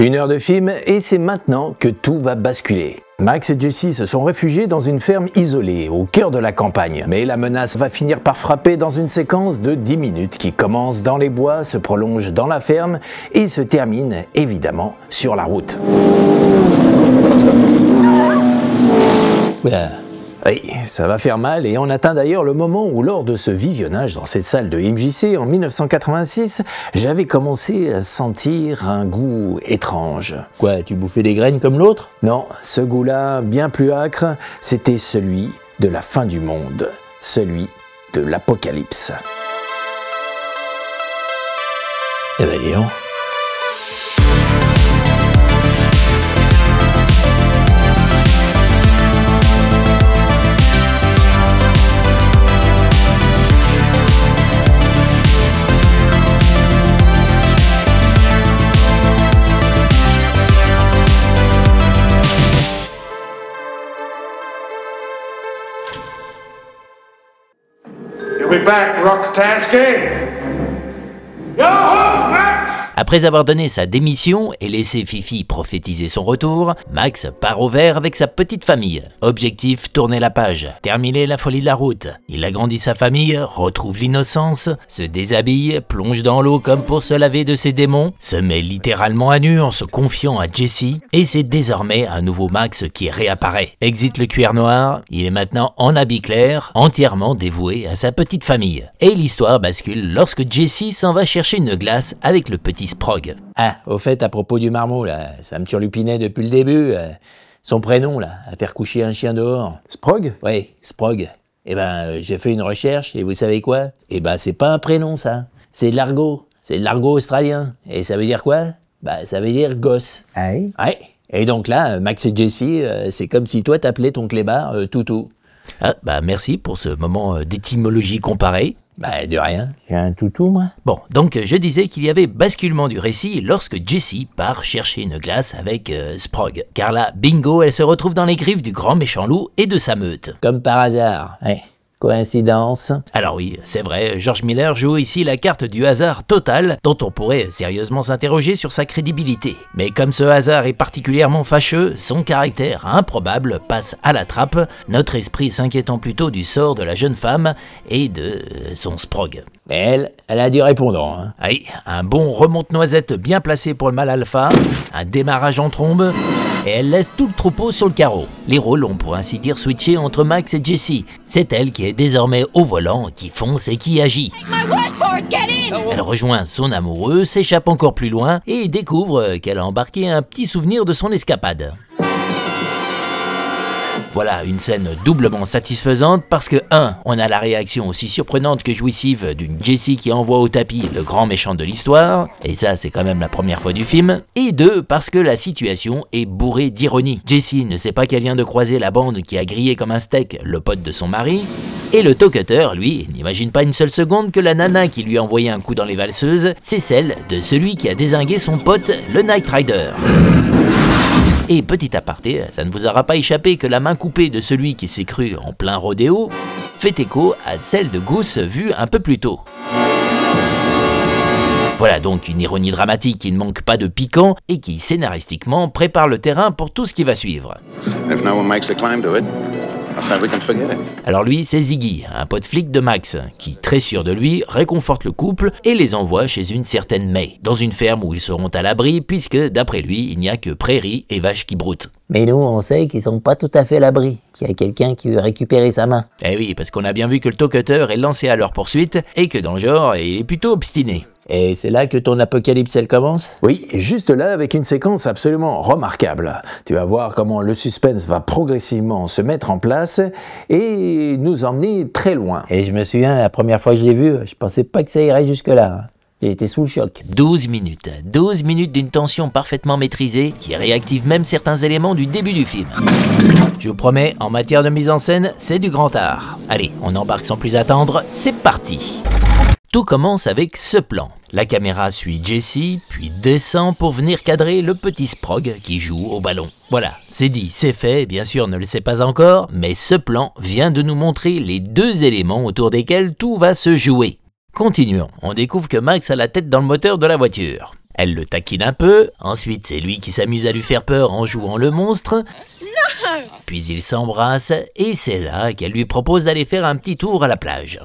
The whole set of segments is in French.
1 heure de film et c'est maintenant que tout va basculer. Max et Jessie se sont réfugiés dans une ferme isolée, au cœur de la campagne. Mais la menace va finir par frapper dans une séquence de 10 minutes qui commence dans les bois, se prolonge dans la ferme et se termine évidemment sur la route. Oui, ça va faire mal et on atteint d'ailleurs le moment où lors de ce visionnage dans cette salle de MJC en 1986, j'avais commencé à sentir un goût étrange. Quoi, tu bouffais des graines comme l'autre? Non, ce goût-là, bien plus âcre, c'était celui de la fin du monde, celui de l'apocalypse. Eh ben dis donc. Be back, Rocktansky. Yo, Max! Après avoir donné sa démission et laissé Fifi prophétiser son retour, Max part au vert avec sa petite famille. Objectif, tourner la page, terminer la folie de la route. Il agrandit sa famille, retrouve l'innocence, se déshabille, plonge dans l'eau comme pour se laver de ses démons, se met littéralement à nu en se confiant à Jessie, et c'est désormais un nouveau Max qui réapparaît. Exit le cuir noir, il est maintenant en habit clair, entièrement dévoué à sa petite famille. Et l'histoire bascule lorsque Jessie s'en va chercher une glace avec le petit Sprog. Ah, au fait, à propos du marmot, là, ça me turlupinait depuis le début. Son prénom, là, à faire coucher un chien dehors. Sprog? Oui, Sprog. Eh ben, j'ai fait une recherche, et vous savez quoi? Eh ben, c'est pas un prénom, ça. C'est de l'argot. C'est de l'argot australien. Et ça veut dire quoi? Bah, ça veut dire gosse. Ah oui? Ouais. Et donc là, Max et Jessie, c'est comme si toi t'appelais ton clébard Toutou. Ah, bah merci pour ce moment d'étymologie comparée. Bah, de rien. J'ai un toutou, moi? Bon, donc je disais qu'il y avait basculement du récit lorsque Jessie part chercher une glace avec Sprog. Car là, bingo, elle se retrouve dans les griffes du grand méchant loup et de sa meute. Comme par hasard. Ouais. Coïncidence? Alors oui, c'est vrai, George Miller joue ici la carte du hasard total, dont on pourrait sérieusement s'interroger sur sa crédibilité. Mais comme ce hasard est particulièrement fâcheux, son caractère improbable passe à la trappe, notre esprit s'inquiétant plutôt du sort de la jeune femme et de son Sprog. Mais elle a du répondant. Hein. Oui, un bon remonte-noisette bien placé pour le mâle alpha, un démarrage en trombe, et elle laisse tout le troupeau sur le carreau. Les rôles ont pour ainsi dire switché entre Max et Jessie. C'est elle qui est désormais au volant, qui fonce et qui agit. Elle rejoint son amoureux, s'échappe encore plus loin et découvre qu'elle a embarqué un petit souvenir de son escapade. Voilà une scène doublement satisfaisante parce que 1. On a la réaction aussi surprenante que jouissive d'une Jessie qui envoie au tapis le grand méchant de l'histoire, et ça c'est quand même la première fois du film, et 2. Parce que la situation est bourrée d'ironie. Jessie ne sait pas qu'elle vient de croiser la bande qui a grillé comme un steak le pote de son mari, et le toqueteur, lui, n'imagine pas une seule seconde que la nana qui lui a envoyé un coup dans les valseuses, c'est celle de celui qui a dézingué son pote, le Knight Rider. Et petit aparté, ça ne vous aura pas échappé que la main coupée de celui qui s'est cru en plein rodéo fait écho à celle de Goose vue un peu plus tôt. Voilà donc une ironie dramatique qui ne manque pas de piquant et qui scénaristiquement prépare le terrain pour tout ce qui va suivre. Alors lui, c'est Ziggy, un pote flic de Max, qui, très sûr de lui, réconforte le couple et les envoie chez une certaine May, dans une ferme où ils seront à l'abri, puisque, d'après lui, il n'y a que prairies et vaches qui broutent. Mais nous, on sait qu'ils sont pas tout à fait à l'abri, qu'il y a quelqu'un qui veut récupérer sa main. Eh oui, parce qu'on a bien vu que le toqueteur est lancé à leur poursuite, et que dans le genre, il est plutôt obstiné. Et c'est là que ton apocalypse, elle commence? Oui, juste là avec une séquence absolument remarquable. Tu vas voir comment le suspense va progressivement se mettre en place et nous emmener très loin. Et je me souviens, la première fois que je l'ai vu, je pensais pas que ça irait jusque-là. J'ai été sous le choc. 12 minutes d'une tension parfaitement maîtrisée qui réactive même certains éléments du début du film. Je vous promets, en matière de mise en scène, c'est du grand art. Allez, on embarque sans plus attendre, c'est parti! Tout commence avec ce plan. La caméra suit Jessie, puis descend pour venir cadrer le petit Sprog qui joue au ballon. Voilà, c'est dit, c'est fait, bien sûr ne le sait pas encore, mais ce plan vient de nous montrer les deux éléments autour desquels tout va se jouer. Continuons, on découvre que Max a la tête dans le moteur de la voiture. Elle le taquine un peu, ensuite c'est lui qui s'amuse à lui faire peur en jouant le monstre. Puis ils s'embrassent et c'est là qu'elle lui propose d'aller faire un petit tour à la plage.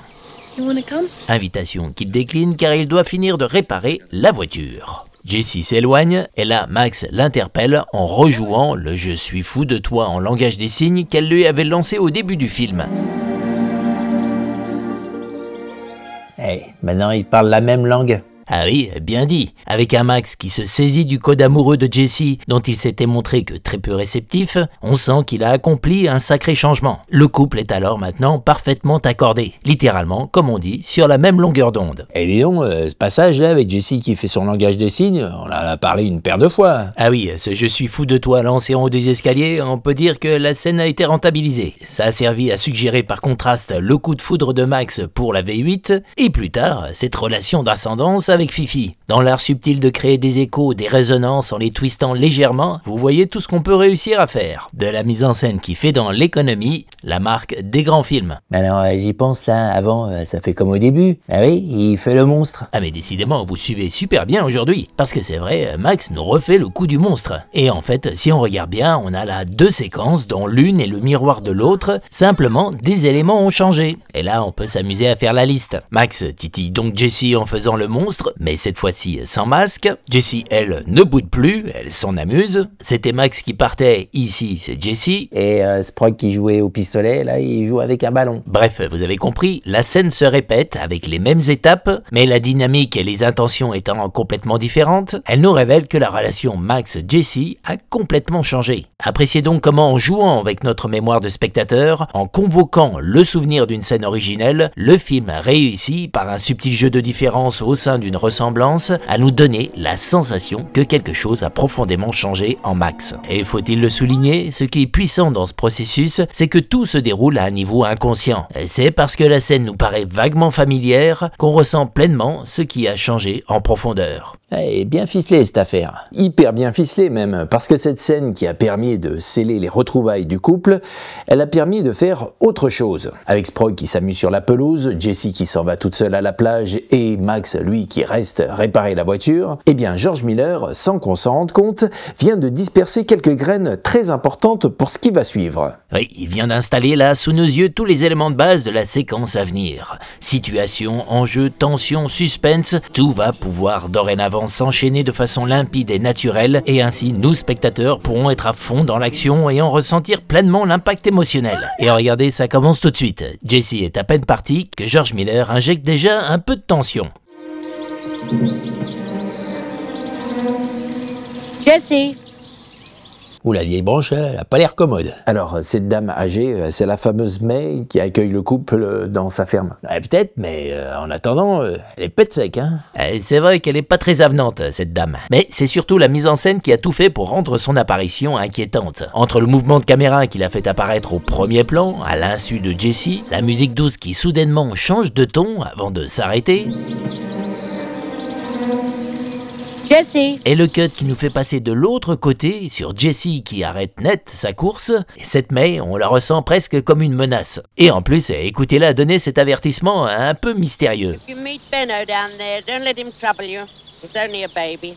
Invitation qu'il décline car il doit finir de réparer la voiture. Jessie s'éloigne et là Max l'interpelle en rejouant le « Je suis fou de toi » en langage des signes qu'elle lui avait lancé au début du film. Hey, maintenant ils parlent la même langue. Ah oui, bien dit. Avec un Max qui se saisit du code amoureux de Jessie, dont il s'était montré que très peu réceptif, on sent qu'il a accompli un sacré changement. Le couple est alors maintenant parfaitement accordé, littéralement, comme on dit, sur la même longueur d'onde. Et dis donc, ce passage-là avec Jessie qui fait son langage des signes, on en a parlé une paire de fois. Ah oui, ce « Je suis fou de toi » lancé en haut des escaliers, on peut dire que la scène a été rentabilisée. Ça a servi à suggérer par contraste le coup de foudre de Max pour la V8, et plus tard, cette relation d'ascendance avec Fifi. Dans l'art subtil de créer des échos, des résonances en les twistant légèrement, vous voyez tout ce qu'on peut réussir à faire. De la mise en scène qui fait dans l'économie la marque des grands films. Mais alors j'y pense là, avant ça fait comme au début. Ah oui, il fait le monstre. Ah mais décidément, vous suivez super bien aujourd'hui. Parce que c'est vrai, Max nous refait le coup du monstre. Et en fait, si on regarde bien, on a là deux séquences dont l'une est le miroir de l'autre, simplement des éléments ont changé. Et là, on peut s'amuser à faire la liste. Max titille donc Jessie en faisant le monstre, mais cette fois-ci sans masque. Jessie, elle, ne boude plus, elle s'en amuse. C'était Max qui partait, ici c'est Jessie. Et Sprog qui jouait au pistolet, là il joue avec un ballon. Bref, vous avez compris, la scène se répète avec les mêmes étapes, mais la dynamique et les intentions étant complètement différentes, elle nous révèle que la relation Max-Jessie a complètement changé. Appréciez donc comment en jouant avec notre mémoire de spectateur, en convoquant le souvenir d'une scène originelle, le film réussit par un subtil jeu de différence au sein d'une ressemblance à nous donner la sensation que quelque chose a profondément changé en Max. Et faut-il le souligner, ce qui est puissant dans ce processus, c'est que tout se déroule à un niveau inconscient. C'est parce que la scène nous paraît vaguement familière qu'on ressent pleinement ce qui a changé en profondeur. Et bien ficelé cette affaire. Hyper bien ficelé même, parce que cette scène qui a permis de sceller les retrouvailles du couple, elle a permis de faire autre chose. Avec Sprog qui s'amuse sur la pelouse, Jessie qui s'en va toute seule à la plage et Max, lui, qui reste réparer la voiture, eh bien George Miller, sans qu'on s'en rende compte, vient de disperser quelques graines très importantes pour ce qui va suivre. Oui, il vient d'installer là sous nos yeux tous les éléments de base de la séquence à venir. Situation, enjeu, tension, suspense, tout va pouvoir dorénavant s'enchaîner de façon limpide et naturelle, et ainsi nous spectateurs pourrons être à fond dans l'action et en ressentir pleinement l'impact émotionnel. Et regardez, ça commence tout de suite. Jessie est à peine partie que George Miller injecte déjà un peu de tension. Jessie. Ou la vieille branche, elle a pas l'air commode. Alors, cette dame âgée, c'est la fameuse May qui accueille le couple dans sa ferme. Peut-être, mais en attendant, elle est pète sec, hein. C'est vrai qu'elle est pas très avenante, cette dame. Mais c'est surtout la mise en scène qui a tout fait pour rendre son apparition inquiétante. Entre le mouvement de caméra qui l'a fait apparaître au premier plan, à l'insu de Jessie, la musique douce qui soudainement change de ton avant de s'arrêter, Jessie. et le cut qui nous fait passer de l'autre côté sur Jessie qui arrête net sa course, et cette May, on la ressent presque comme une menace. Et en plus, écoutez-la donner cet avertissement un peu mystérieux. If you meet Benno down there, don't let him trouble you. He's only a baby.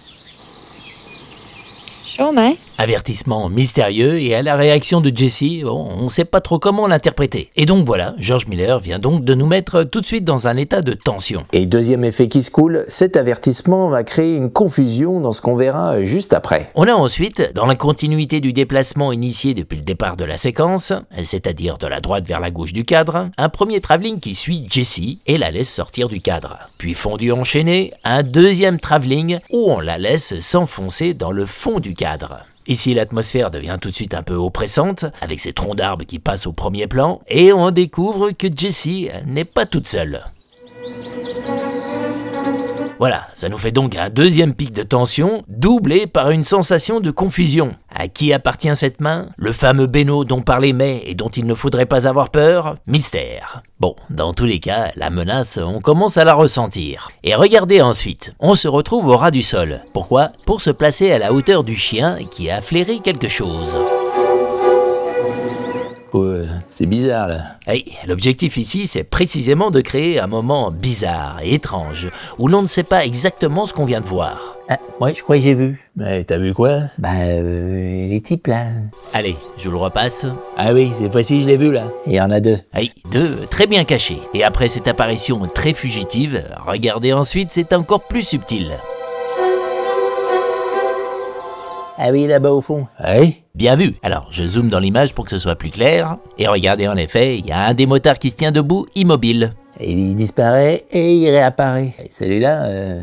Sure, mate. Avertissement mystérieux, et à la réaction de Jessie, bon, on sait pas trop comment l'interpréter. Et donc voilà, George Miller vient donc de nous mettre tout de suite dans un état de tension. Et deuxième effet qui se coule, cet avertissement va créer une confusion dans ce qu'on verra juste après. On a ensuite, dans la continuité du déplacement initié depuis le départ de la séquence, c'est-à-dire de la droite vers la gauche du cadre, un premier travelling qui suit Jessie et la laisse sortir du cadre. Puis fondu enchaîné, un deuxième travelling où on la laisse s'enfoncer dans le fond du cadre. Ici, l'atmosphère devient tout de suite un peu oppressante, avec ces troncs d'arbres qui passent au premier plan, et on découvre que Jessie n'est pas toute seule. Voilà, ça nous fait donc un deuxième pic de tension, doublé par une sensation de confusion. À qui appartient cette main? Le fameux Benno dont parlait May et dont il ne faudrait pas avoir peur? Mystère. Bon, dans tous les cas, la menace, on commence à la ressentir. Et regardez ensuite, on se retrouve au ras du sol. Pourquoi? Pour se placer à la hauteur du chien qui a flairé quelque chose. C'est bizarre, là. Hey, l'objectif ici, c'est précisément de créer un moment bizarre et étrange, où l'on ne sait pas exactement ce qu'on vient de voir. Ah, ouais, je crois que j'ai vu. Mais t'as vu quoi? Les types là. Allez, je vous le repasse. Ah oui, cette fois-ci, je l'ai vu, là. Il y en a deux. Hey, deux très bien cachés. Et après cette apparition très fugitive, regardez ensuite, c'est encore plus subtil. Ah oui, là-bas au fond. Ouais. Bien vu. Alors, je zoome dans l'image pour que ce soit plus clair. Et regardez, en effet, il y a un des motards qui se tient debout, immobile. Et il disparaît et il réapparaît. Et celui-là,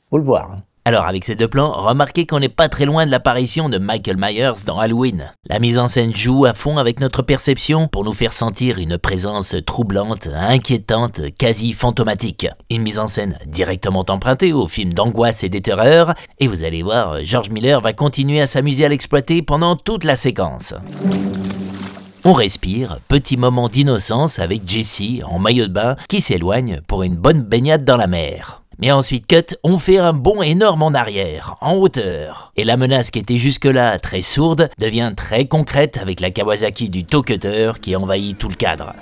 faut le voir. Alors, avec ces deux plans, remarquez qu'on n'est pas très loin de l'apparition de Michael Myers dans Halloween. La mise en scène joue à fond avec notre perception pour nous faire sentir une présence troublante, inquiétante, quasi fantomatique. Une mise en scène directement empruntée au film d'angoisse et des terreurs, et vous allez voir, George Miller va continuer à s'amuser à l'exploiter pendant toute la séquence. On respire, petit moment d'innocence avec Jesse en maillot de bain qui s'éloigne pour une bonne baignade dans la mer. Mais ensuite, cut, on fait un bond énorme en arrière, en hauteur. Et la menace qui était jusque-là très sourde devient très concrète avec la Kawasaki du toe cutter qui envahit tout le cadre.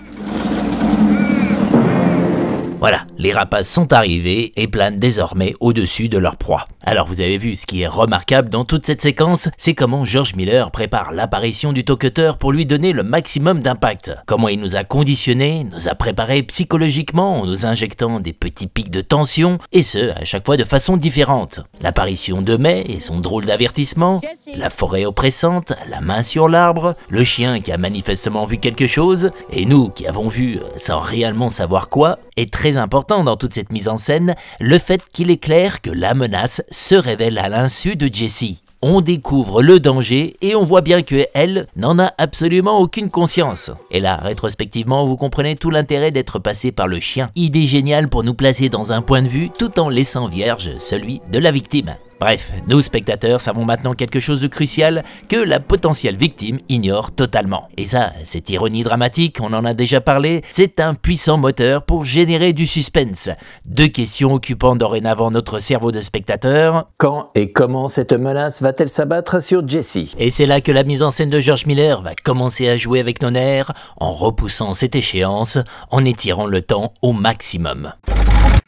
Voilà, les rapaces sont arrivés et planent désormais au-dessus de leur proie. Alors vous avez vu, ce qui est remarquable dans toute cette séquence, c'est comment George Miller prépare l'apparition du toe cutter pour lui donner le maximum d'impact. Comment il nous a conditionnés, nous a préparés psychologiquement en nous injectant des petits pics de tension, et ce, à chaque fois de façon différente. L'apparition de May et son drôle d'avertissement, la forêt oppressante, la main sur l'arbre, le chien qui a manifestement vu quelque chose, et nous qui avons vu sans réellement savoir quoi, est très important dans toute cette mise en scène, le fait qu'il est clair que la menace se révèle à l'insu de Jessie. On découvre le danger et on voit bien que elle n'en a absolument aucune conscience. Et là, rétrospectivement, vous comprenez tout l'intérêt d'être passé par le chien. Idée géniale pour nous placer dans un point de vue tout en laissant vierge celui de la victime. Bref, nous spectateurs savons maintenant quelque chose de crucial que la potentielle victime ignore totalement. Et ça, cette ironie dramatique, on en a déjà parlé, c'est un puissant moteur pour générer du suspense. Deux questions occupant dorénavant notre cerveau de spectateur. Quand et comment cette menace va-t-elle s'abattre sur Jesse? Et c'est là que la mise en scène de George Miller va commencer à jouer avec nos nerfs, en repoussant cette échéance, en étirant le temps au maximum.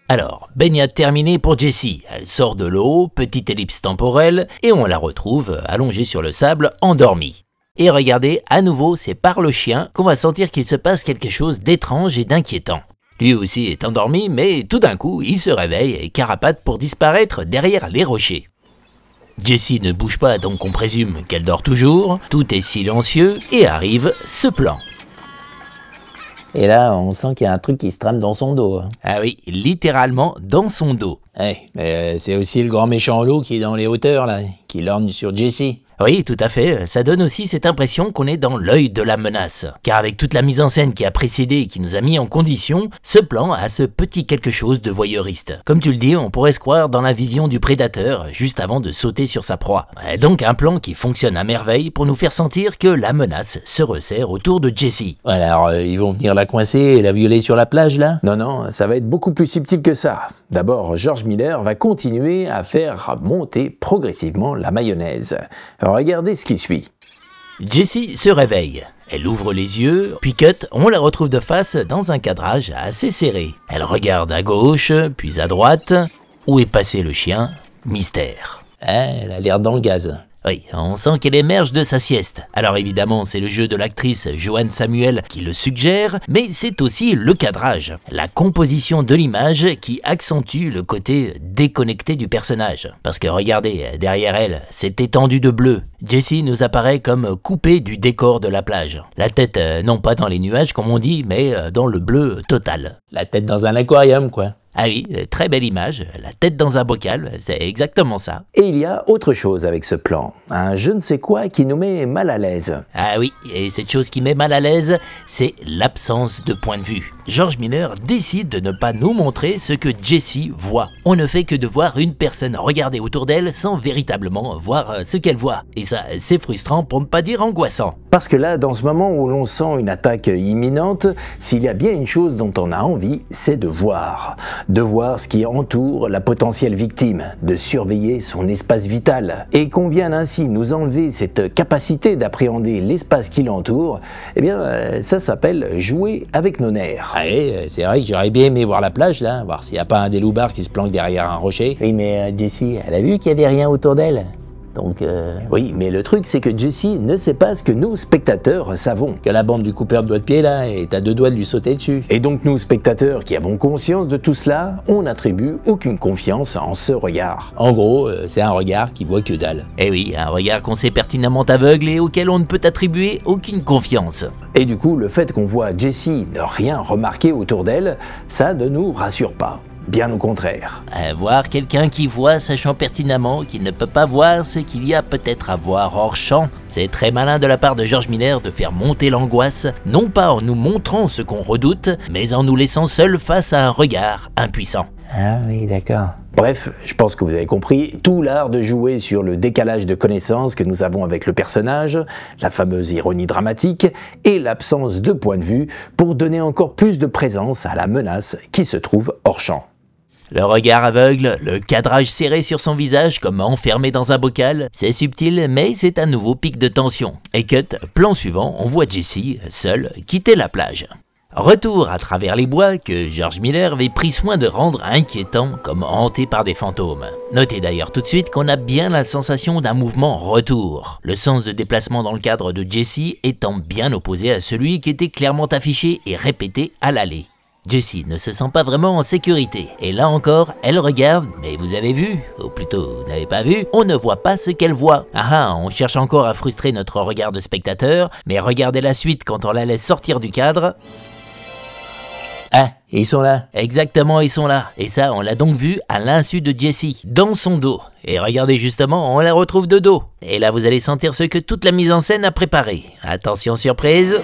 Alors, baignade terminée pour Jessie. Elle sort de l'eau, petite ellipse temporelle, et on la retrouve allongée sur le sable, endormie. Et regardez, à nouveau, c'est par le chien qu'on va sentir qu'il se passe quelque chose d'étrange et d'inquiétant. Lui aussi est endormi, mais tout d'un coup, il se réveille et carapate pour disparaître derrière les rochers. Jessie ne bouge pas, donc on présume qu'elle dort toujours, tout est silencieux, et arrive ce plan. Et là, on sent qu'il y a un truc qui se trame dans son dos. Ah oui, littéralement dans son dos. Ouais, mais c'est aussi le grand méchant loup qui est dans les hauteurs, là, qui lorgne sur Jessie. Oui, tout à fait, ça donne aussi cette impression qu'on est dans l'œil de la menace. Car avec toute la mise en scène qui a précédé et qui nous a mis en condition, ce plan a ce petit quelque chose de voyeuriste. Comme tu le dis, on pourrait se croire dans la vision du prédateur juste avant de sauter sur sa proie. Donc un plan qui fonctionne à merveille pour nous faire sentir que la menace se resserre autour de Jessie. Voilà, alors ils vont venir la coincer et la violer sur la plage, là? Non, ça va être beaucoup plus subtil que ça. D'abord, George Miller va continuer à faire monter progressivement la mayonnaise. Regardez ce qui suit. Jessie se réveille. Elle ouvre les yeux, puis cut, on la retrouve de face dans un cadrage assez serré. Elle regarde à gauche, puis à droite. Où est passé le chien? Mystère. Elle a l'air dans le gaz. Oui, on sent qu'elle émerge de sa sieste. Alors évidemment, c'est le jeu de l'actrice Joanne Samuel qui le suggère, mais c'est aussi le cadrage, la composition de l'image qui accentue le côté déconnecté du personnage. Parce que regardez, derrière elle, cette étendue de bleu. Jessie nous apparaît comme coupée du décor de la plage. La tête, non pas dans les nuages comme on dit, mais dans le bleu total. La tête dans un aquarium, quoi. Ah oui, très belle image, la tête dans un bocal, c'est exactement ça. Et il y a autre chose avec ce plan, un je ne sais quoi qui nous met mal à l'aise. Ah oui, et cette chose qui met mal à l'aise, c'est l'absence de point de vue. George Miller décide de ne pas nous montrer ce que Jessie voit. On ne fait que de voir une personne regarder autour d'elle sans véritablement voir ce qu'elle voit. Et ça, c'est frustrant pour ne pas dire angoissant. Parce que là, dans ce moment où l'on sent une attaque imminente, s'il y a bien une chose dont on a envie, c'est de voir. de voir ce qui entoure la potentielle victime, de surveiller son espace vital, et qu'on vienne ainsi nous enlever cette capacité d'appréhender l'espace qui l'entoure, eh bien ça s'appelle jouer avec nos nerfs. Allez, c'est vrai que j'aurais bien aimé voir la plage là, voir s'il n'y a pas un des loupards qui se planque derrière un rocher. Oui, mais Jessie, elle a vu qu'il n'y avait rien autour d'elle. Donc, Oui, mais le truc c'est que Jessie ne sait pas ce que nous, spectateurs, savons. Que la bande du coupeur de doigts de pied là est à 2 doigts de lui sauter dessus. Et donc nous, spectateurs qui avons conscience de tout cela, on n'attribue aucune confiance en ce regard. En gros, c'est un regard qui voit que dalle. Eh oui, un regard qu'on sait pertinemment aveugle et auquel on ne peut attribuer aucune confiance. Et du coup, le fait qu'on voit Jessie ne rien remarquer autour d'elle, ça ne nous rassure pas. Bien au contraire. Voir quelqu'un qui voit sachant pertinemment qu'il ne peut pas voir ce qu'il y a peut-être à voir hors champ, c'est très malin de la part de George Miller de faire monter l'angoisse, non pas en nous montrant ce qu'on redoute, mais en nous laissant seuls face à un regard impuissant. ah oui, d'accord. Bref, je pense que vous avez compris, tout l'art de jouer sur le décalage de connaissances que nous avons avec le personnage, la fameuse ironie dramatique et l'absence de point de vue pour donner encore plus de présence à la menace qui se trouve hors champ. Le regard aveugle, le cadrage serré sur son visage comme enfermé dans un bocal, c'est subtil mais c'est un nouveau pic de tension. Et cut, plan suivant, on voit Jessie, seule, quitter la plage. Retour à travers les bois que George Miller avait pris soin de rendre inquiétant comme hanté par des fantômes. Notez d'ailleurs tout de suite qu'on a bien la sensation d'un mouvement retour, le sens de déplacement dans le cadre de Jessie étant bien opposé à celui qui était clairement affiché et répété à l'aller. Jessie ne se sent pas vraiment en sécurité, et là encore, elle regarde, mais vous avez vu, ou plutôt vous n'avez pas vu, on ne voit pas ce qu'elle voit. On cherche encore à frustrer notre regard de spectateur, mais regardez la suite quand on la laisse sortir du cadre. Ah, ils sont là. Exactement, ils sont là. Et ça, on l'a donc vu à l'insu de Jessie, dans son dos. Et regardez justement, on la retrouve de dos. Et là, vous allez sentir ce que toute la mise en scène a préparé. Attention, surprise.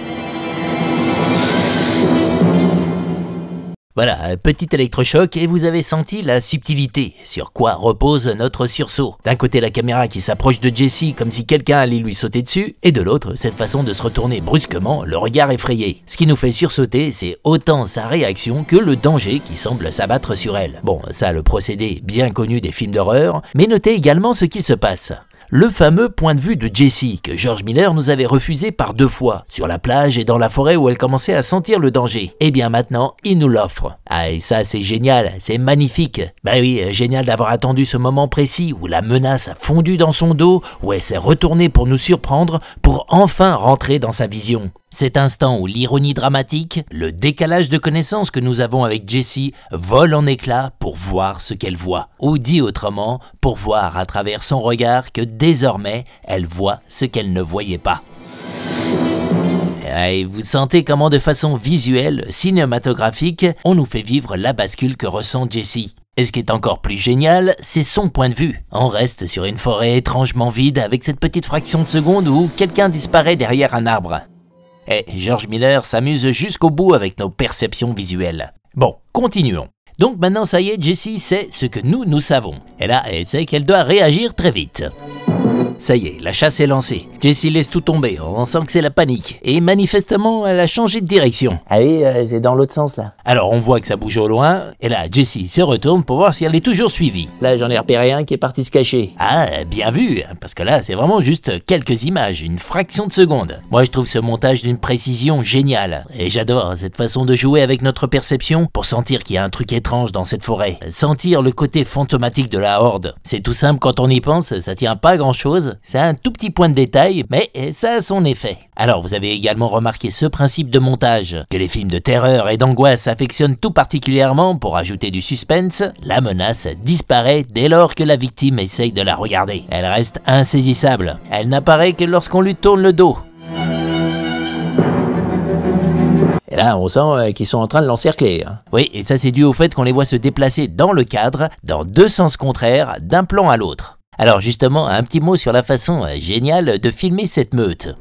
Voilà, petit électrochoc et vous avez senti la subtilité, sur quoi repose notre sursaut. D'un côté la caméra qui s'approche de Jessie comme si quelqu'un allait lui sauter dessus, et de l'autre cette façon de se retourner brusquement, le regard effrayé. Ce qui nous fait sursauter, c'est autant sa réaction que le danger qui semble s'abattre sur elle. Bon, ça le procédé bien connu des films d'horreur, mais notez également ce qui se passe. Le fameux point de vue de Jessie que George Miller nous avait refusé par 2 fois, sur la plage et dans la forêt où elle commençait à sentir le danger. Et bien maintenant, il nous l'offre. Ah et ça c'est génial, c'est magnifique. Bah oui, génial d'avoir attendu ce moment précis où la menace a fondu dans son dos, où elle s'est retournée pour nous surprendre, pour enfin rentrer dans sa vision. Cet instant où l'ironie dramatique, le décalage de connaissances que nous avons avec Jessie vole en éclats pour voir ce qu'elle voit. Ou dit autrement, pour voir à travers son regard que désormais, elle voit ce qu'elle ne voyait pas. Et vous sentez comment de façon visuelle, cinématographique, on nous fait vivre la bascule que ressent Jessie. Et ce qui est encore plus génial, c'est son point de vue. On reste sur une forêt étrangement vide avec cette petite fraction de seconde où quelqu'un disparaît derrière un arbre. Et George Miller s'amuse jusqu'au bout avec nos perceptions visuelles. Bon, continuons. Donc maintenant ça y est, Jessie sait ce que nous savons. Et là, elle sait qu'elle doit réagir très vite. Ça y est, la chasse est lancée. Jessie laisse tout tomber, on sent que c'est la panique. Et manifestement, elle a changé de direction. Ah oui, c'est dans l'autre sens là. Alors on voit que ça bouge au loin, et là, Jessie se retourne pour voir si elle est toujours suivie. Là, j'en ai repéré un qui est parti se cacher. Ah, bien vu, parce que là, c'est vraiment juste quelques images, une fraction de seconde. Moi, je trouve ce montage d'une précision géniale. Et j'adore cette façon de jouer avec notre perception pour sentir qu'il y a un truc étrange dans cette forêt. Sentir le côté fantomatique de la horde. C'est tout simple quand on y pense, ça tient pas à grand chose. C'est un tout petit point de détail, mais ça a son effet. Alors, vous avez également remarqué ce principe de montage, que les films de terreur et d'angoisse affectionnent tout particulièrement pour ajouter du suspense. La menace disparaît dès lors que la victime essaye de la regarder. Elle reste insaisissable. Elle n'apparaît que lorsqu'on lui tourne le dos. Et là, on sent qu'ils sont en train de l'encercler. Oui, et ça c'est dû au fait qu'on les voit se déplacer dans le cadre, dans 2 sens contraires, d'un plan à l'autre. Alors justement, un petit mot sur la façon géniale de filmer cette meute.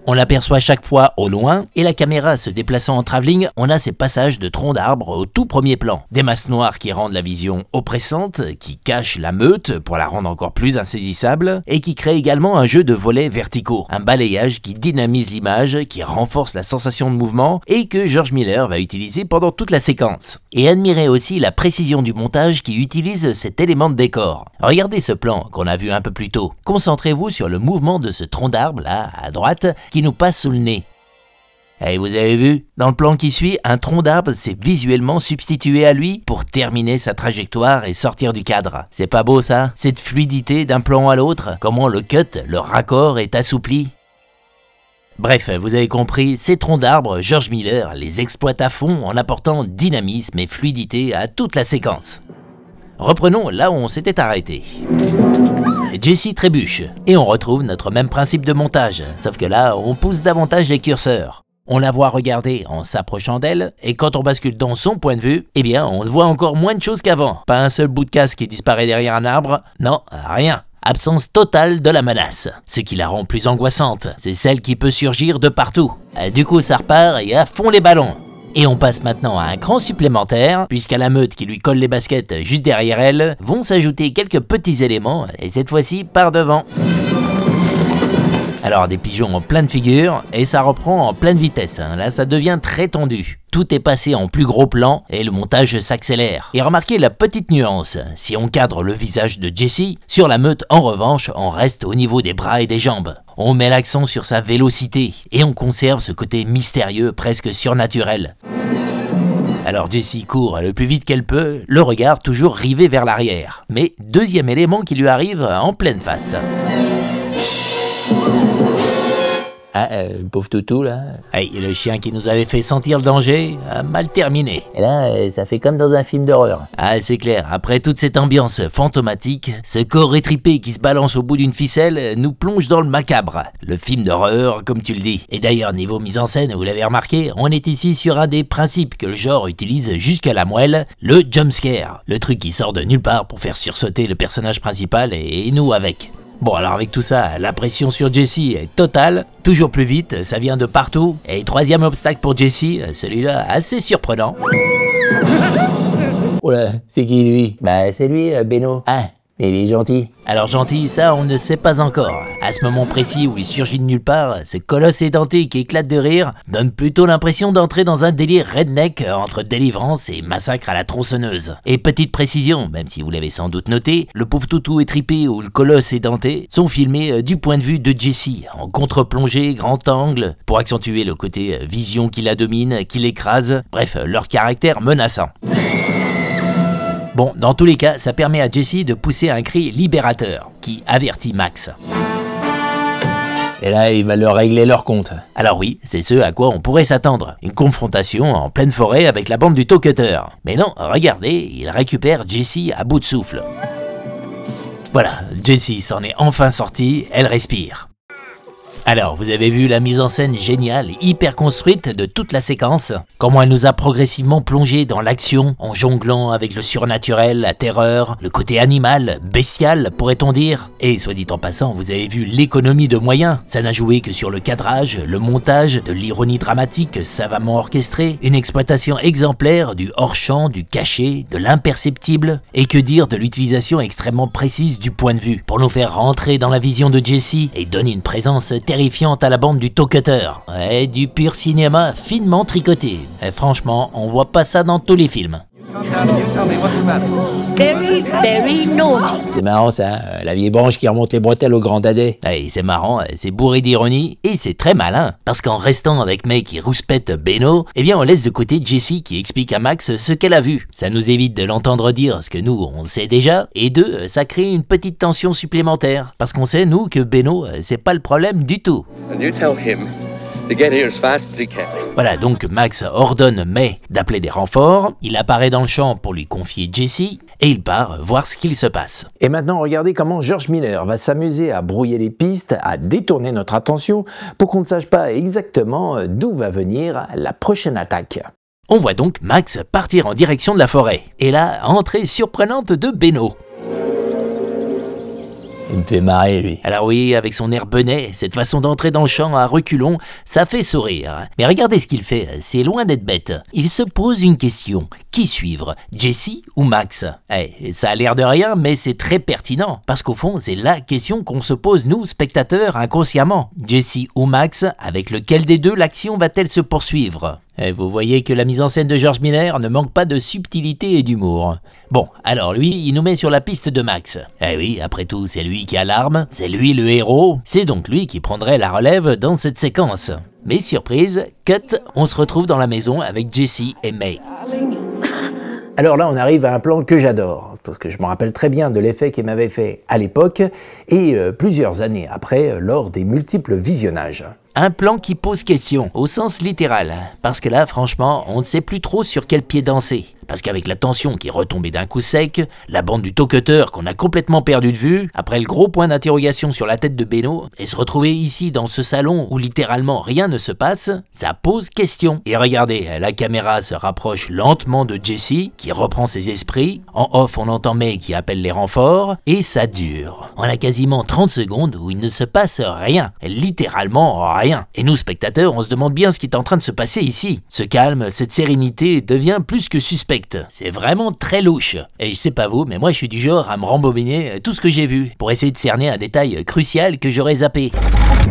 On l'aperçoit chaque fois au loin, et la caméra se déplaçant en travelling, on a ces passages de troncs d'arbres au tout premier plan. Des masses noires qui rendent la vision oppressante, qui cachent la meute pour la rendre encore plus insaisissable, et qui créent également un jeu de volets verticaux. Un balayage qui dynamise l'image, qui renforce la sensation de mouvement, et que George Miller va utiliser pendant toute la séquence. Et admirez aussi la précision du montage qui utilise cet élément de décor. Regardez ce plan qu'on a vu un peu plus tôt. Concentrez-vous sur le mouvement de ce tronc d'arbre là, à droite, qui nous passe sous le nez. Et vous avez vu, dans le plan qui suit, un tronc d'arbre s'est visuellement substitué à lui pour terminer sa trajectoire et sortir du cadre. C'est pas beau ça? Cette fluidité d'un plan à l'autre, comment le cut, le raccord est assoupli. Bref, vous avez compris, ces troncs d'arbres, George Miller les exploite à fond en apportant dynamisme et fluidité à toute la séquence. Reprenons là où on s'était arrêté. Jesse trébuche, et on retrouve notre même principe de montage, sauf que là, on pousse davantage les curseurs. On la voit regarder en s'approchant d'elle, et quand on bascule dans son point de vue, eh bien, on voit encore moins de choses qu'avant. Pas un seul bout de casque qui disparaît derrière un arbre, non, rien. Absence totale de la menace. Ce qui la rend plus angoissante, c'est celle qui peut surgir de partout. Du coup, ça repart et à fond les ballons. Et on passe maintenant à un cran supplémentaire, puisqu'à la meute qui lui colle les baskets juste derrière elle, vont s'ajouter quelques petits éléments, et cette fois-ci par devant. Alors des pigeons en pleine figure, et ça reprend en pleine vitesse, là ça devient très tendu. Tout est passé en plus gros plan, et le montage s'accélère. Et remarquez la petite nuance, si on cadre le visage de Jesse, sur la meute en revanche, on reste au niveau des bras et des jambes. On met l'accent sur sa vélocité, et on conserve ce côté mystérieux, presque surnaturel. Alors Jessie court le plus vite qu'elle peut, le regard toujours rivé vers l'arrière. Mais deuxième élément qui lui arrive en pleine face. Ah, le pauvre toutou, là. Hey, le chien qui nous avait fait sentir le danger a mal terminé. Et là, ça fait comme dans un film d'horreur. Ah, c'est clair, après toute cette ambiance fantomatique, ce corps étripé qui se balance au bout d'une ficelle nous plonge dans le macabre. Le film d'horreur, comme tu le dis. Et d'ailleurs, niveau mise en scène, vous l'avez remarqué, on est ici sur un des principes que le genre utilise jusqu'à la moelle, le jumpscare. Le truc qui sort de nulle part pour faire sursauter le personnage principal et nous avec. Bon, alors avec tout ça, la pression sur Jesse est totale, toujours plus vite, ça vient de partout. Et troisième obstacle pour Jesse, celui-là assez surprenant. Oh là, c'est qui lui? Bah c'est lui, Beno. Ah, Il est gentil. Alors gentil, ça on ne sait pas encore. À ce moment précis où il surgit de nulle part, ce colosse édenté qui éclate de rire donne plutôt l'impression d'entrer dans un délire redneck entre délivrance et massacre à la tronçonneuse. Et petite précision, même si vous l'avez sans doute noté, le pauvre toutou étripé ou le colosse édenté sont filmés du point de vue de Jesse, en contre-plongée, grand angle, pour accentuer le côté vision qui la domine, qui l'écrase, bref, leur caractère menaçant. Bon, dans tous les cas, ça permet à Jesse de pousser un cri libérateur, qui avertit Max. Et là, il va leur régler leur compte. Alors oui, c'est ce à quoi on pourrait s'attendre. Une confrontation en pleine forêt avec la bande du Toe Cutter. Mais non, regardez, il récupère Jesse à bout de souffle. Voilà, Jesse s'en est enfin sortie, elle respire. Alors, vous avez vu la mise en scène géniale et hyper construite de toute la séquence? Comment elle nous a progressivement plongé dans l'action, en jonglant avec le surnaturel, la terreur, le côté animal, bestial, pourrait-on dire? Et soit dit en passant, vous avez vu l'économie de moyens. Ça n'a joué que sur le cadrage, le montage, de l'ironie dramatique savamment orchestrée, une exploitation exemplaire du hors-champ, du caché, de l'imperceptible, et que dire de l'utilisation extrêmement précise du point de vue, pour nous faire rentrer dans la vision de Jesse et donner une présence terrifiante à la bande du Toe Cutter. Ouais, du pur cinéma finement tricoté. Et franchement, on voit pas ça dans tous les films. Very, very naughty. C'est marrant ça, la vieille branche qui remonte les bretelles au grand dadais. Et c'est marrant, c'est bourré d'ironie et c'est très malin. Parce qu'en restant avec May qui rouspète Beno, eh bien on laisse de côté Jesse qui explique à Max ce qu'elle a vu. Ça nous évite de l'entendre dire ce que nous on sait déjà. Et deux, ça crée une petite tension supplémentaire. Parce qu'on sait nous que Beno, c'est pas le problème du tout. And you tell him to get here as fast as he can. Voilà, donc Max ordonne May d'appeler des renforts, il apparaît dans le champ pour lui confier Jesse, et il part voir ce qu'il se passe. Et maintenant, regardez comment George Miller va s'amuser à brouiller les pistes, à détourner notre attention, pour qu'on ne sache pas exactement d'où va venir la prochaine attaque. On voit donc Max partir en direction de la forêt, et là, entrée surprenante de Beno. Il me fait marrer, lui. Alors oui, avec son air benet, cette façon d'entrer dans le champ à reculons, ça fait sourire. Mais regardez ce qu'il fait, c'est loin d'être bête. Il se pose une question. Qui suivre, Jesse ou Max? Ça a l'air de rien, mais c'est très pertinent. Parce qu'au fond, c'est la question qu'on se pose, nous, spectateurs, inconsciemment. Jesse ou Max, avec lequel des deux l'action va-t-elle se poursuivre? Vous voyez que la mise en scène de George Miller ne manque pas de subtilité et d'humour. Bon, alors lui, il nous met sur la piste de Max. Oui, après tout, c'est lui qui a l'arme, c'est lui le héros, c'est donc lui qui prendrait la relève dans cette séquence. Mais surprise, cut, on se retrouve dans la maison avec Jesse et May. Alors là, on arrive à un plan que j'adore, parce que je me rappelle très bien de l'effet qu'il m'avait fait à l'époque, et plusieurs années après, lors des multiples visionnages. Un plan qui pose question, au sens littéral, parce que là, franchement, on ne sait plus trop sur quel pied danser. Parce qu'avec la tension qui est retombée d'un coup sec, la bande du Talk-Cutter qu'on a complètement perdu de vue, après le gros point d'interrogation sur la tête de Beno, et se retrouver ici dans ce salon où littéralement rien ne se passe, ça pose question. Et regardez, la caméra se rapproche lentement de Jesse, qui reprend ses esprits, en off on entend May qui appelle les renforts, et ça dure. On a quasiment 30 secondes où il ne se passe rien, littéralement rien. Et nous spectateurs, on se demande bien ce qui est en train de se passer ici. Ce calme, cette sérénité devient plus que suspect. C'est vraiment très louche. Et je sais pas vous, mais moi je suis du genre à me rembobiner tout ce que j'ai vu, pour essayer de cerner un détail crucial que j'aurais zappé.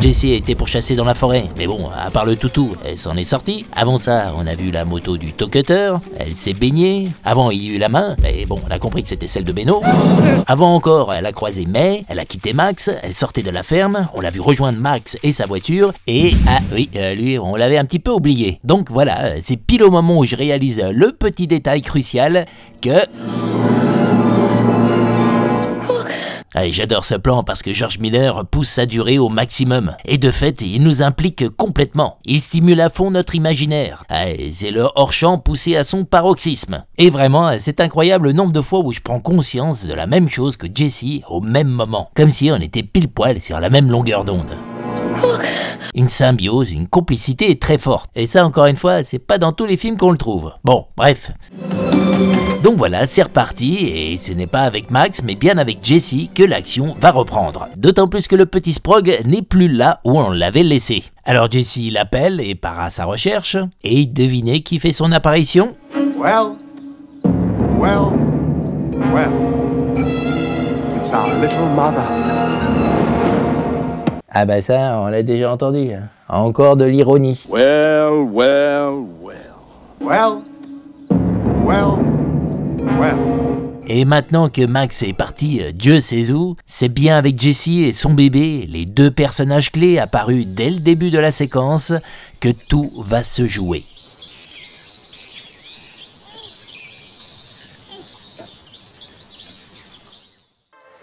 Jesse a été pourchassé dans la forêt, mais bon, à part le toutou, elle s'en est sortie. Avant ça, on a vu la moto du Talk-Cutter, elle s'est baignée. Avant, il y a eu la main, mais bon, on a compris que c'était celle de Beno. Avant encore, elle a croisé May, elle a quitté Max, elle sortait de la ferme, on l'a vu rejoindre Max et sa voiture, et ah oui, lui, on l'avait un petit peu oublié. Donc voilà, c'est pile au moment où je réalise le petit détail crucial que... J'adore ce plan parce que George Miller pousse sa durée au maximum. Et de fait, il nous implique complètement. Il stimule à fond notre imaginaire. C'est le hors-champ poussé à son paroxysme. Et vraiment, c'est incroyable le nombre de fois où je prends conscience de la même chose que Jesse au même moment. Comme si on était pile poil sur la même longueur d'onde. Une symbiose, une complicité très forte. Et ça, encore une fois, c'est pas dans tous les films qu'on le trouve. Bon, bref. Donc voilà, c'est reparti, et ce n'est pas avec Max, mais bien avec Jesse que l'action va reprendre. D'autant plus que le petit Sprog n'est plus là où on l'avait laissé. Alors Jesse l'appelle et part à sa recherche, et devinez qui fait son apparition? Well, it's our little mother. Ah bah ça, on l'a déjà entendu. Encore de l'ironie. Well. Et maintenant que Max est parti, Dieu sait où, c'est bien avec Jesse et son bébé, les deux personnages clés apparus dès le début de la séquence, que tout va se jouer.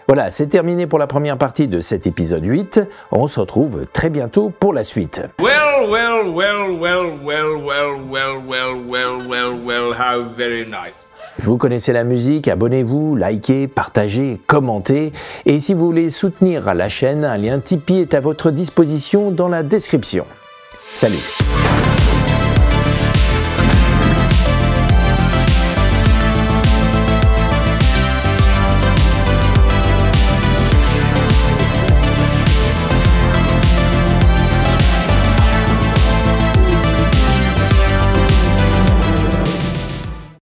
Voilà, c'est terminé pour la première partie de cet épisode 8. On se retrouve très bientôt pour la suite. Well, how very nice. Vous connaissez la musique, abonnez-vous, likez, partagez, commentez. Et si vous voulez soutenir la chaîne, un lien Tipeee est à votre disposition dans la description. Salut!